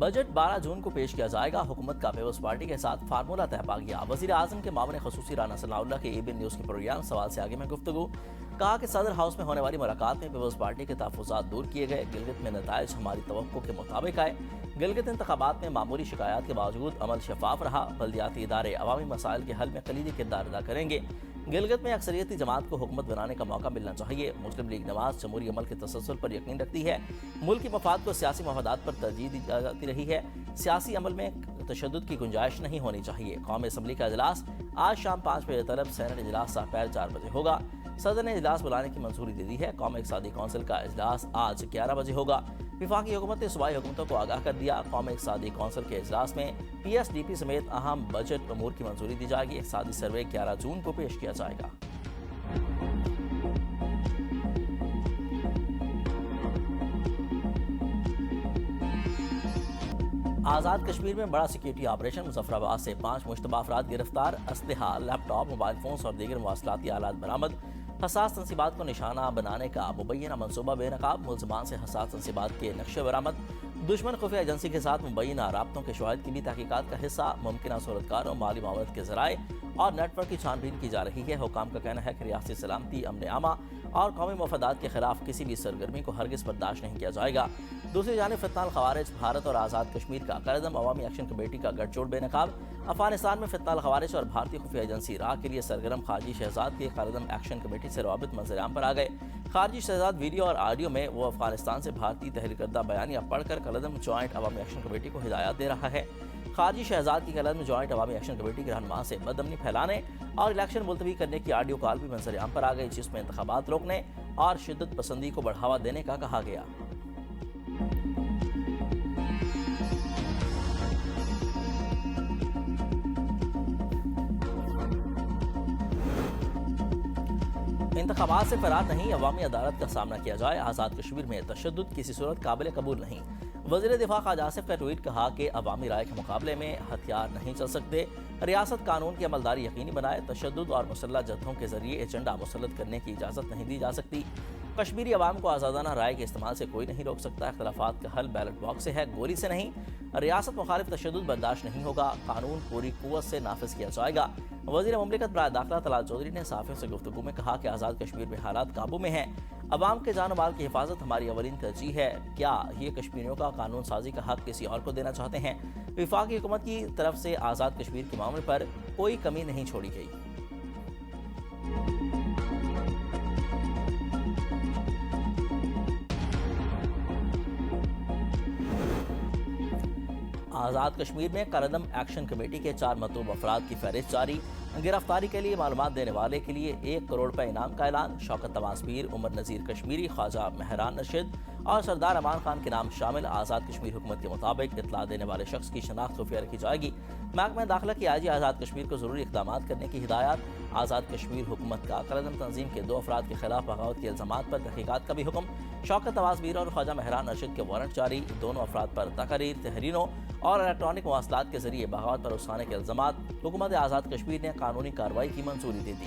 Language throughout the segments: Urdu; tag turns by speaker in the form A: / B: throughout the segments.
A: بجٹ 12 جون کو پیش کیا جائے گا، حکومت کا پیپلز پارٹی کے ساتھ فارمولہ طے پا گیا۔ وزیر اعظم کے معاون خصوصی رانا ثناء اللہ کے ABN نیوز کے پروگرام سوال سے آگے میں گفتگو، کہا کہ صدر ہاؤس میں ہونے والی ملاقات میں پیپلز پارٹی کے تحفظات دور کیے گئے، گلگت میں نتائج ہماری توقع کے مطابق آئے، گلگت انتخابات میں معمولی شکایات کے باوجود عمل شفاف رہا، بلدیاتی ادارے عوامی مسائل کے حل میں کلیدی کردار ادا کریں گے، گلگت میں اکثریتی جماعت کو حکومت بنانے کا موقع ملنا چاہیے، مسلم لیگ نواز جمہوری عمل کے تسلسل پر یقین رکھتی ہے، ملک کی مفاد کو سیاسی مفادات پر ترجیح دی جاتی رہی ہے، سیاسی عمل میں تشدد کی گنجائش نہیں ہونی چاہیے۔ قومی اسمبلی کا اجلاس آج شام 5 بجے طلب، سینٹ اجلاس ساپیر 4 بجے ہوگا۔ صدر نے اجلاس بلانے کی منظوری دے دی ہے۔ قومی اقتصادی کونسل کا اجلاس آج 11 بجے ہوگا۔ وفاقی حکومت نے صوبائی حکومتوں کو آگاہ کر دیا، قومی اقتصادی کونسل کے اجلاس میں PSDP سمیت اہم بجٹ امور کی منظوری دی جائے گی۔ اقتصادی سروے 11 جون کو پیش کیا جائے گا۔ آزاد کشمیر میں بڑا سیکیورٹی آپریشن، مظفر آباد سے 5 مشتبہ افراد گرفتار، اسلحہ، لیپ ٹاپ، موبائل فونز اور دیگر مواصلاتی آلات برآمد، حساس تنصیبات کو نشانہ بنانے کا مبینہ منصوبہ بے نقاب، ملزمان سے حساس تنصیبات کے نقشے برآمد، دشمن خفیہ ایجنسی کے ساتھ مبینہ رابطوں کے شواہد کی بھی تحقیقات کا حصہ، ممکنہ صورتکاروں، مالی معاونت کے ذرائع اور نیٹ ورک کی چھان بین کی جا رہی ہے۔ حکام کا کہنا ہے کہ ریاستی سلامتی، امن عامہ اور قومی مفادات کے خلاف کسی بھی سرگرمی کو ہرگز برداشت نہیں کیا جائے گا۔ دوسری جانب فتنہ الخوارج بھارت اور آزاد کشمیر کا قائداعظم عوامی ایکشن کمیٹی کا گٹھ جوڑ بے نقاب، افغانستان میں فتنہ الخوارج اور بھارتی خفیہ ایجنسی را کے لیے سرگرم خارجی شہزاد کے قائداعظم ایکشن کمیٹی سے روابط منظر عام پر آ گئے۔ خارجی شہزاد ویڈیو اور آڈیو میں وہ افغانستان سے بھارتی تحریر کردہ بیانیہ پڑھ کر قائداعظم جوائنٹ عوامی ایکشن کمیٹی کو ہدایات دے رہا ہے۔ خارجی شہزاد کی قائداعظم جوائنٹ عوامی ایکشن کمیٹی کے رہنما سے بدامنی پھیلانے اور الیکشن ملتوی کرنے کی آڈیو کال بھی منظر عام پر آ گئی، جس میں انتخابات روکنے اور شدت پسندی کو بڑھاوا دینے کا کہا گیا۔ انتخابات سے فرار نہیں، عوامی عدالت کا سامنا کیا جائے، آزاد کشمیر میں تشدد کسی صورت قابل قبول نہیں۔ وزیر دفاع خواجہ آصف کا ٹویٹ، کہا کہ عوامی رائے کے مقابلے میں ہتھیار نہیں چل سکتے، ریاست قانون کی عملداری یقینی بنائے، تشدد اور مسلح جتھوں کے ذریعے ایجنڈا مسلط کرنے کی اجازت نہیں دی جا سکتی، کشمیری عوام کو آزادانہ رائے کے استعمال سے کوئی نہیں روک سکتا، اختلافات کا حل بیلٹ باکس سے ہے، گولی سے نہیں، ریاست مخالف تشدد برداشت نہیں ہوگا، قانون پوری قوت سے نافذ کیا جائے گا۔ وزیر مملکت برائے داخلہ طلعت چودھری نے صحافیوں سے گفتگو میں کہا کہ آزاد کشمیر میں حالات قابو میں ہیں، عوام کے جان و مال کی حفاظت ہماری اولین ترجیح ہے، کیا یہ کشمیریوں کا قانون سازی کا حق کسی اور کو دینا چاہتے ہیں؟ وفاقی حکومت کی طرف سے آزاد کشمیر کے معاملے پر کوئی کمی نہیں چھوڑی گئی۔ آزاد کشمیر میں قائداعظم ایکشن کمیٹی کے 4 مطلوب افراد کی فہرست جاری، گرفتاری کے لیے معلومات دینے والے کے لیے 1 کروڑ روپے انعام کا اعلان، شوکت نواز پیر، عمر نذیر کشمیری، خواجہ مہران رشید اور سردار امان خان کے نام شامل۔ آزاد کشمیر حکومت کے مطابق اطلاع دینے والے شخص کی شناخت خفیہ رکھی جائے گی۔ محکمہ داخلہ کی IG آزاد کشمیر کو ضروری اقدامات کرنے کی ہدایات۔ آزاد کشمیر حکومت کا قائداعظم تنظیم کے 2 افراد کے خلاف بغاوت کے الزامات پر تحقیقات کا بھی حکم، شوکت نواز پیر اور خواجہ مہران رشید کے وارنٹ جاری، دونوں افراد پر تقاریر، تحریروں اور الیکٹرانک مواصلات کے ذریعے بغاوت پر اکسانے کے الزامات۔ حکومت آزاد کشمیر نے قانونی کارروائی کی منظوری دے دی۔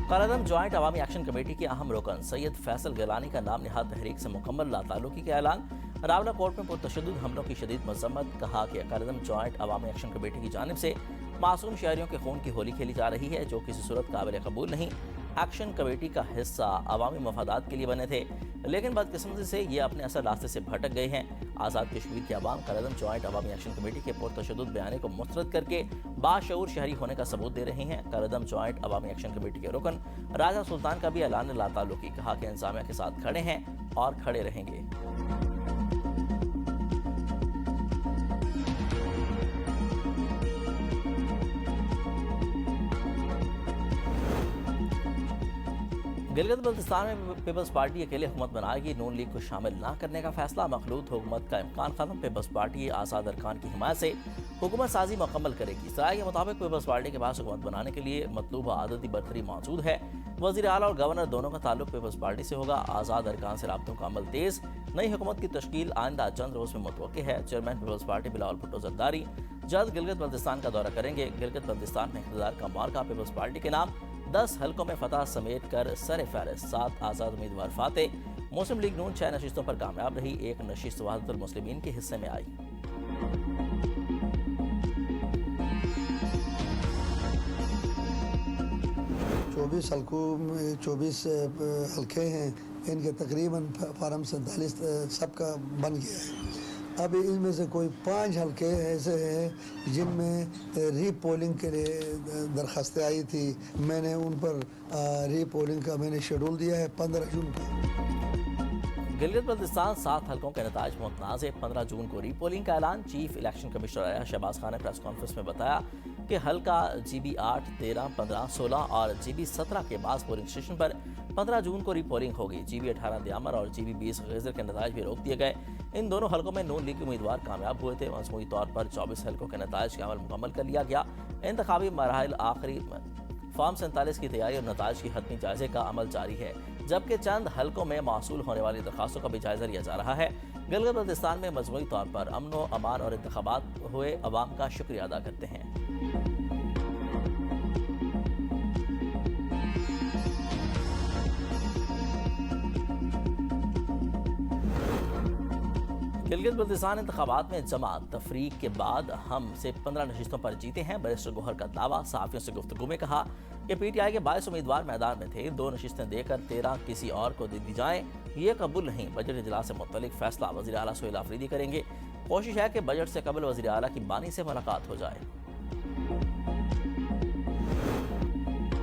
A: قائداعظم جوائنٹ عوامی ایکشن کمیٹی کے اہم رکن سید فیصل گیلانی کا نام نہاد تحریک سے مکمل لا تعلقی کا اعلان، راولہ کوٹ میں پرتشدد حملوں کی شدید مذمت، کہا کہ قائداعظم جوائنٹ عوامی ایکشن کمیٹی کی جانب سے معصوم شہریوں کے خون کی ہولی کھیلی جا رہی ہے، جو کسی صورت قابل قبول نہیں۔ ایکشن کمیٹی کا حصہ عوامی مفادات کے لیے بنے تھے، لیکن بدقسمتی سے یہ اپنے اصل راستے سے بھٹک گئے ہیں۔ آزاد کشمیر کے عوام قائداعظم جوائنٹ عوامی ایکشن کمیٹی کے پرتشدد بیانے کو مسترد کر کے باشعور شہری ہونے کا ثبوت دے رہے ہیں۔ قائداعظم جوائنٹ عوامی ایکشن کمیٹی کے رکن راجہ سلطان کا بھی اعلان لا تعلقی، کہا کہ انتظامیہ کے ساتھ کھڑے ہیں اور کھڑے رہیں گے۔ گلگت بلتستان میں پیپلز پارٹی اکیلے حکومت بنائے گی، نون لیگ کو شامل نہ کرنے کا فیصلہ، مخلوط حکومت کا امکان ختم، پیپلز پارٹی آزاد ارکان کی حمایت سے حکومت سازی مکمل کرے گی۔ ذرائع کے مطابق پیپلز پارٹی کے پاس حکومت بنانے کے لیے مطلوبہ عددی برتری موجود ہے۔ وزیر اعلیٰ اور گورنر دونوں کا تعلق پیپلز پارٹی سے ہوگا، آزاد ارکان سے رابطوں کا عمل تیز، نئی حکومت کی تشکیل آئندہ چند روز میں متوقع ہے۔ Chairman Peoples Party Bilawal Bhutto Zardari جلد گلگت بلتستان کا دورہ کریں گے۔ گلگت بلتستان میں اقتدار کا معرکہ پیپلز پارٹی کے نام 10 حلقوں میں فتح سمیٹ کر سر فہرست 7 آزاد امیدوار فاتح۔ مسلم لیگ نون 6 نشستوں پر کامیاب رہی، ایک نشست وحدت المسلمین کے حصے میں آئی۔
B: 24 حلقوں میں 24 حلقے ہیں، ان کے تقریباً فارم 47 سب کا بن گیا ہے۔ اب ان میں سے کوئی 5 حلقے ایسے ہیں جن میں ری پولنگ کے لیے درخواستیں آئی تھی، میں نے ان پر ری پولنگ کا میں نے شیڈول دیا ہے 15 جون کو۔
A: گلگت بلتستان 7 حلقوں کے نتائج متنازع، 15 جون کو ری پولنگ کا اعلان۔ Chief election commissioner Shahbaz Khan نے پریس کانفرنس میں بتایا کہ حلقہ جی بی 8، 13، 15، 16 اور جی بی 17 کے بعض پولنگ اسٹیشن پر 15 جون کو ری پولنگ ہوگی۔ جی بی 18 دیامر اور جی بی 20 غیزر کے نتائج بھی روک دیے گئے۔ ان دونوں حلقوں میں نون لیگ کے امیدوار کامیاب ہوئے تھے۔ مجموعی طور پر 24 حلقوں کے نتائج کا عمل مکمل کر لیا گیا۔ انتخابی مراحل آخری فارم 47 کی تیاری اور نتائج کی حتمی جائزے کا عمل جاری ہے، جبکہ چند حلقوں میں موصول ہونے والی درخواستوں کا بھی جائزہ لیا جا رہا ہے۔ گلگت بلتستان میں مجموعی طور پر امن و امان اور انتخابات ہوئے، عوام کا شکریہ ادا کرتے ہیں۔ گلگت بلتستان انتخابات میں جمع تفریق کے بعد ہم سے 15 نشستوں پر جیتے ہیں۔ بیرسٹر گوہر کا دعویٰ، صحافیوں سے گفتگو میں کہا کہ پی ٹی آئی کے 22 امیدوار میدان میں تھے، 2 نشستیں دے کر 13 کسی اور کو دے دی جائیں، یہ قبول نہیں۔ بجٹ اجلاس سے متعلق فیصلہ وزیر اعلیٰ سہیل آفریدی کریں گے۔ کوشش ہے کہ بجٹ سے قبل وزیر اعلیٰ کی بانی سے ملاقات ہو جائے۔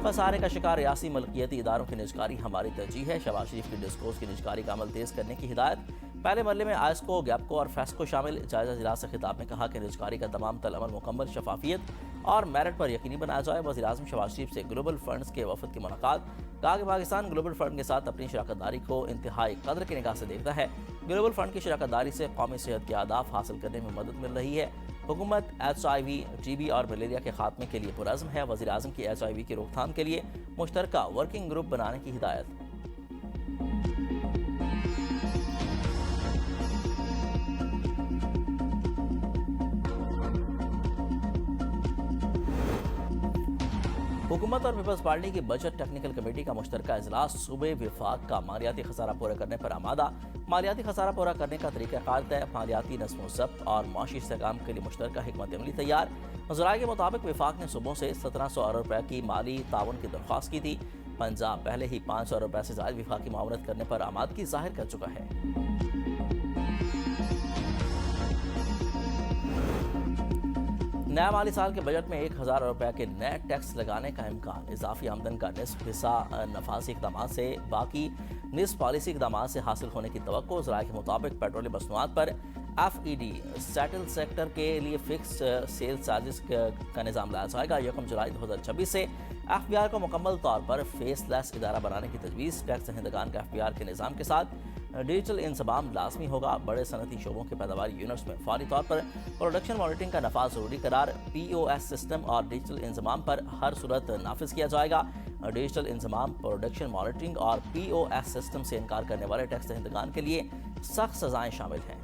A: خسارے کا شکار ریاستی ملکیتی اداروں کی نجکاری ہماری ترجیح ہے، شہباز شریف کی ڈسکورس کی نجکاری کا عمل تیز کرنے کی ہدایت۔ پہلے مرحلے میں آئسکو، گیپکو اور فیسکو شامل۔ جائزہ اجلاس سے خطاب میں کہا کہ نجکاری کا تمام تر عمل مکمل شفافیت اور میرٹ پر یقینی بنایا جائے۔ وزیر اعظم شہباز شریف سے گلوبل فنڈز کے وفد کی ملاقات، کہا کہ پاکستان گلوبل فنڈ کے ساتھ اپنی شراکت داری کو انتہائی قدر کی نگاہ سے دیکھتا ہے۔ گلوبل فنڈ کی شراکت داری سے قومی صحت کے اہداف حاصل کرنے میں مدد مل رہی ہے۔ حکومت HIV، TB اور ملیریا کے خاتمے کے لیے پرعزم ہے۔ وزیر اعظم کی HIV کی روک تھام کے لیے مشترکہ ورکنگ گروپ بنانے کی ہدایت۔ حکومت اور پیپلز پارٹی کی بجٹ ٹیکنیکل کمیٹی کا مشترکہ اجلاس، صوبے وفاق کا مالیاتی خسارہ پورا کرنے پر آمادہ۔ مالیاتی خسارہ پورا کرنے کا طریقہ کار طے، مالیاتی نظم و ضبط اور معاشی استحکام کے لیے مشترکہ حکمت عملی تیار۔ ذرائع کے مطابق وفاق نے صوبوں سے 1700 ارب روپے کی مالی تعاون کی درخواست کی تھی۔ پنجاب پہلے ہی 500 ارب روپے سے زائد وفاقی معاونت کرنے پر آمادگی ظاہر کر چکا ہے۔ نیا مالی سال کے بجٹ میں 1000 ارب روپے کے نئے ٹیکس لگانے کا امکان۔ اضافی آمدن کا نصف حصہ نفاذی اقدامات سے، باقی نصف پالیسی اقدامات سے حاصل ہونے کی توقع۔ ذرائع کے مطابق پیٹرولیم مصنوعات پر FED سیٹل سیکٹر کے لیے فکس سیل چارجز کا نظام لایا جائے گا۔ 1 جولائی 2026 سے FBR کو مکمل طور پر فیس لیس ادارہ بنانے کی تجویز۔ ٹیکس دہندگان کا FBR کے نظام کے ساتھ ڈیجیٹل انضمام لازمی ہوگا۔ بڑے صنعتی شعبوں کے پیداواری یونٹس میں فوری طور پر پروڈکشن مانیٹرنگ کا نفاذ ضروری قرار۔ POS سسٹم اور ڈیجیٹل انضمام پر ہر صورت نافذ کیا جائے گا۔ ڈیجیٹل انضمام، پروڈکشن مانیٹرنگ اور POS سسٹم سے انکار کرنے والے ٹیکس دہندگان کے لیے سخت سزائیں شامل ہیں۔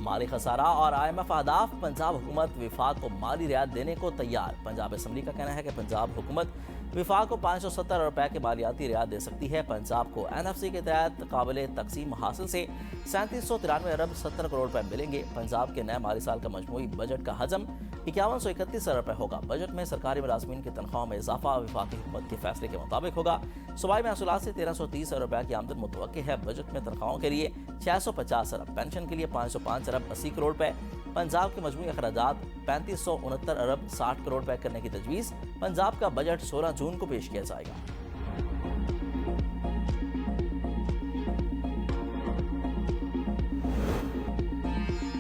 A: مالی خسارہ اور IMF اہداف، پنجاب حکومت وفاق کو مالی رعایت دینے کو تیار۔ پنجاب اسمبلی کا کہنا ہے کہ پنجاب حکومت وفاق کو 570 ارب روپے کی مالیاتی رعایت دے سکتی ہے۔ پنجاب کو NFC کے تحت قابل تقسیم حاصل سے 3793 ارب 70 کروڑ روپے ملیں گے۔ پنجاب کے نئے مالی سال کا مجموعی بجٹ کا حجم 5131 ارب روپے ہوگا۔ بجٹ میں سرکاری ملازمین کی تنخواہوں میں اضافہ وفاقی حکومت کے فیصلے کے مطابق ہوگا۔ صوبائی محصولات سے 1330 ارب روپے کی آمدن متوقع ہے۔ بجٹ میں تنخواہوں کے لیے 650 ارب، پینشن کے لیے 505 ارب 80 کروڑ روپے۔ پنجاب کے مجموعی اخراجات 3569 ارب 60 کروڑ روپے کرنے کی تجویز۔ پنجاب کا بجٹ 16 جون کو پیش کیا جائے گا۔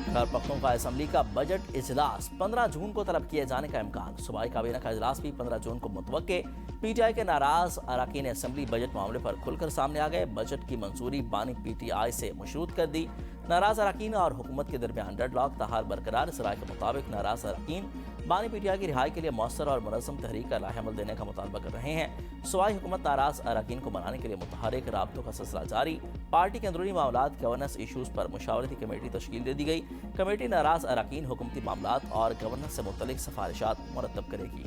A: خیبر پختونخوا اسمبلی کا بجٹ اجلاس 15 جون کو طلب کیے جانے کا امکان۔ صوبائی کابینہ کا اجلاس بھی 15 جون کو متوقع۔ PTI کے ناراض اراکین اسمبلی بجٹ معاملے پر کھل کر سامنے آ گئے۔ بجٹ کی منظوری بانی PTI سے مشروط کر دی۔ ناراض اراکین اور حکومت کے درمیان ڈیڈ لاک تاحال برقرار۔ ذرائع کے مطابق ناراض اراکین بانی پی ٹی آئی کی رہائی کے لیے مؤثر اور منظم تحریک کا لاہ عمل دینے کا مطالبہ کر رہے ہیں۔ صوبائی حکومت ناراض اراکین کو منانے کے لیے متحرک رابطوں کا سلسلہ جاری۔ پارٹی کے اندرونی معاملات گورننس ایشوز پر مشاورتی کمیٹی تشکیل دے دی گئی۔ کمیٹی ناراض اراکین، حکومتی معاملات اور گورننس سے متعلق سفارشات مرتب کرے گی۔